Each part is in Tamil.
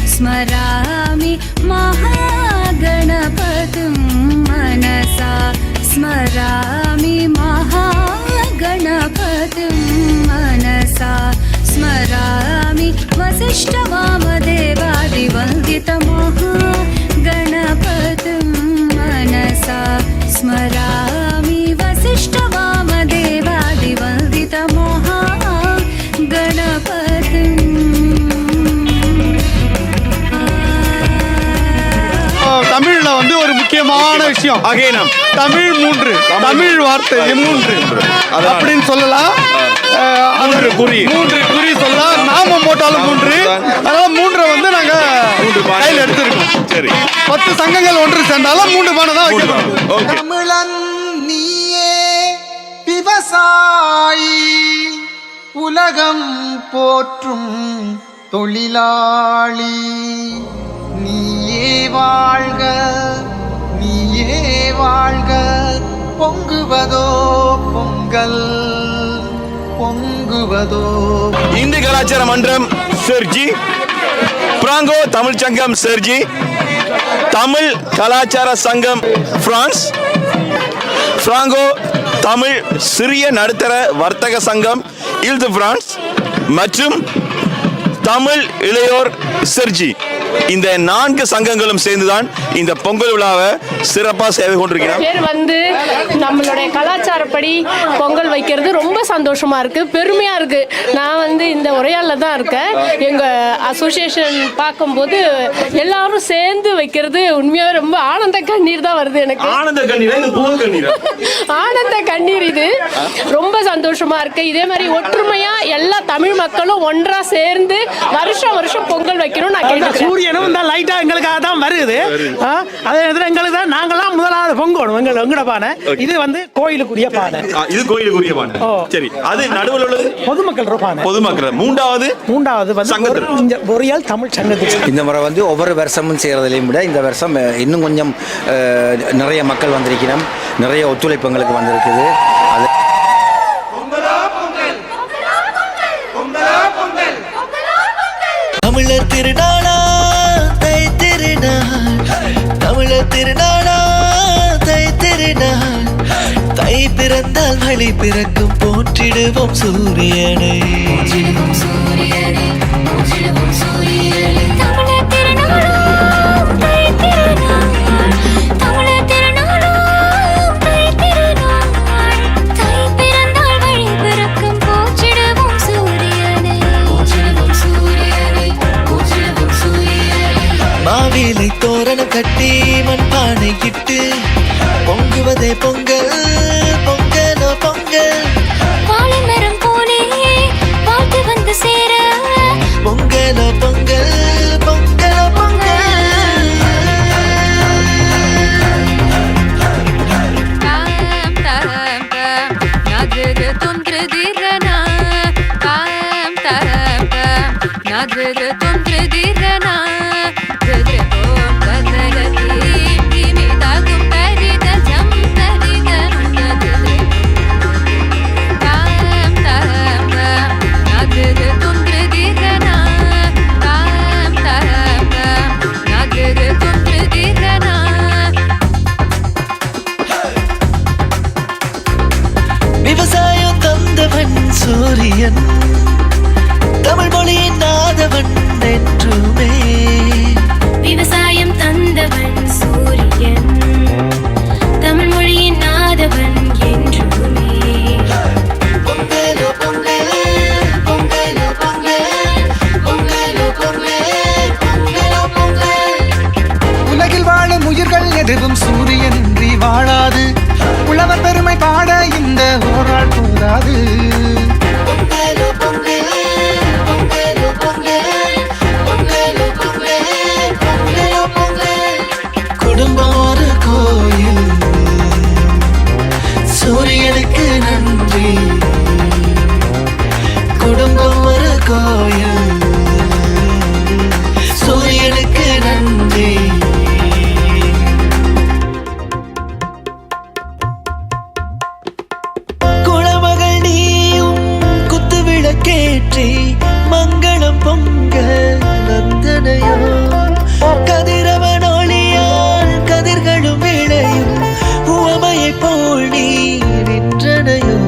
स्मरामि महागणपतिं मनसा स्मरामि महागणपतिं मनसा स्मरामि वसिष्ठवामदेवादिवन्दितमहागणपतिं मनसा स्मरामि वसिष्ठवामदेवादिवन्दितमहागणपतिम्. தமிழ்ல வந்து ஒரு முக்கியமான விஷயம் அகைனம் தமிழ் மூன்று தமிழ் வார்த்தை மூன்று அப்படின்னு சொல்லலாம். மூன்று குறி சொல்லலாம். நாம போட்டாலும் மூன்று. அதனால மூன்றை வந்து நாங்க கையில் எடுத்திருக்கோம். சரி, 10 சங்கங்கள் ஒன்று சேர்ந்தாலும் 3 பானை தான் வைக்கணும். தமிழன் நீயே விவசாயி, உலகம் போற்றும் தொழிலாளி, நீயே வாழ்க நீயே வாழ்க, பொங்குவதோ பொங்கல் பொங்குவதோ. இந்து கலாச்சார மன்றம் செர்ஜி, பிராங்கோ தமிழ் சங்கம் செர்ஜி, தமிழ் கலாச்சார சங்கம் பிரான்ஸ், பிராங்கோ தமிழ் சிறிய நடுத்தர வர்த்தக சங்கம் இல்து பிரான்ஸ் மற்றும் தமிழ் இளையோர் செர்ஜி, இந்த 4 சங்கங்களும் சேர்ந்துதான் இந்த பொங்கல் விழாவை சிறப்பாக செய்து கொண்டிருக்கிறோம். பேர் வந்து நம்மளுடைய கலாச்சாரப்படி பொங்கல் வைக்கிறது ரொம்ப சந்தோஷமா இருக்கு, பெருமையா இருக்கு. நான் வந்து இந்த உரையாடல தான் இருக்கேன். எங்க அசோசியேஷன் பார்க்கும்போது எல்லாரும் சேர்ந்து வைக்கிறது உண்மையாவே ரொம்ப ஆனந்த கண்ணீர் தான் வருது எனக்கு. ஆனந்த கண்ணீர், ஆனந்த கண்ணீர். இது ரொம்ப சந்தோஷமா இருக்கு. இதே மாதிரி ஒற்றுமையா எல்லா தமிழ் மக்களும் ஒன்றா சேர்ந்து வருஷம் வருஷம் பொங்கல் வைக்கணும் நான் கேட்டுக்கிறேன். சூரியனும் இந்த லைட்டா எங்களுக்காக தான் வருது. அதே நேரத்தில் எங்களுக்கு தான் நாங்களாம் முதலாவது பொங்கணும். எங்களோட பானை இது வந்து கோயிலுக்குரிய பானை. இது கோயிலுக்குரிய பானை. சரி, அது நடுவில் உள்ளது பொதுமக்கள் பானை. பொதுமக்கள். மூன்றாவது வந்து பொறியியல் தமிழ் சங்கத்துக்கு. இந்த முறை வந்து ஒவ்வொரு வருஷமும் செய்கிறதிலையும் விட இந்த வருஷம் இன்னும் கொஞ்சம் நிறைய மக்கள் வந்திருக்கிறோம், நிறைய ஒத்துழைப்பு எங்களுக்கு வந்திருக்குது. அது தமிழர் திருநாளா பிறந்தால் வழி பிறக்கும் போற்றிடுவோம் சூரியனை. தமிழர் திருநாளாம் தை திருநாள், தமிழர் திருநாளாம் தை திருநாள். தை பிறந்தால் வழி பிறக்கும் போற்றிடுவோம் சூரியனை. மாவிலை தோரணம் கட்டி மண்பானை இட்டு பொங்குவதே பொங்கல், பொங்கலோ பொங்கல். வாழைமரம் போலே வாழ்த்து வந்து சேர பொங்கலோ பொங்கல், பொங்கலோ பொங்கல். தாம் தாம் தாம் நாதது தொன்றுதிரனா, தாம் தாம் தாம் நாதது தொன்றுதிரனா. ருத்ரபோம் ததரதி திமிதாகும் பரித ஜம் தரிதரும் ததரே. தாம் தாம் தாம் நாதது தொன்றுதிரனா, தாம் தாம் தாம் நாதது தொன்றுதிரனா. விவசாயம் தந்தவன் சூரியன், தமிழ் மொழியின் நாதவன் என்றுமே. விவசாயம் தந்தவன் சூரியன், தமிழ் மொழியின் நாதவன் என்றுமே. பொங்கலோ பொங்கல், பொங்கலோ பொங்கல், பொங்கலோ பொங்கல், பொங்கலோ பொங்கல். உலகில் வாழும் உயிர்கள் எதுவும் சூரியனின்றி வாழாது. உழவர் பெருமை பாட இந்த ஓராள் போதாது. பொங்கலோ பொங்கல், பொங்கலோ பொங்கல், பொங்கலோ பொங்கல், பொங்கலோ பொங்கல். குடும்பம் ஒரு கோயில், சூரியனுக்கு நன்றி. குடும்பம் ஒரு கோயில், சூரியனுக்கு நன்றி. குளமகள் நீயும் குத்து விளக்கேற்றி மங்களம் பொங்க நந்தனையோ. கதிரவன் ஒளியால் கதிர்களும் விளையும் உவமையை போல் நீ நின்றனையோ.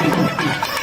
நன்றி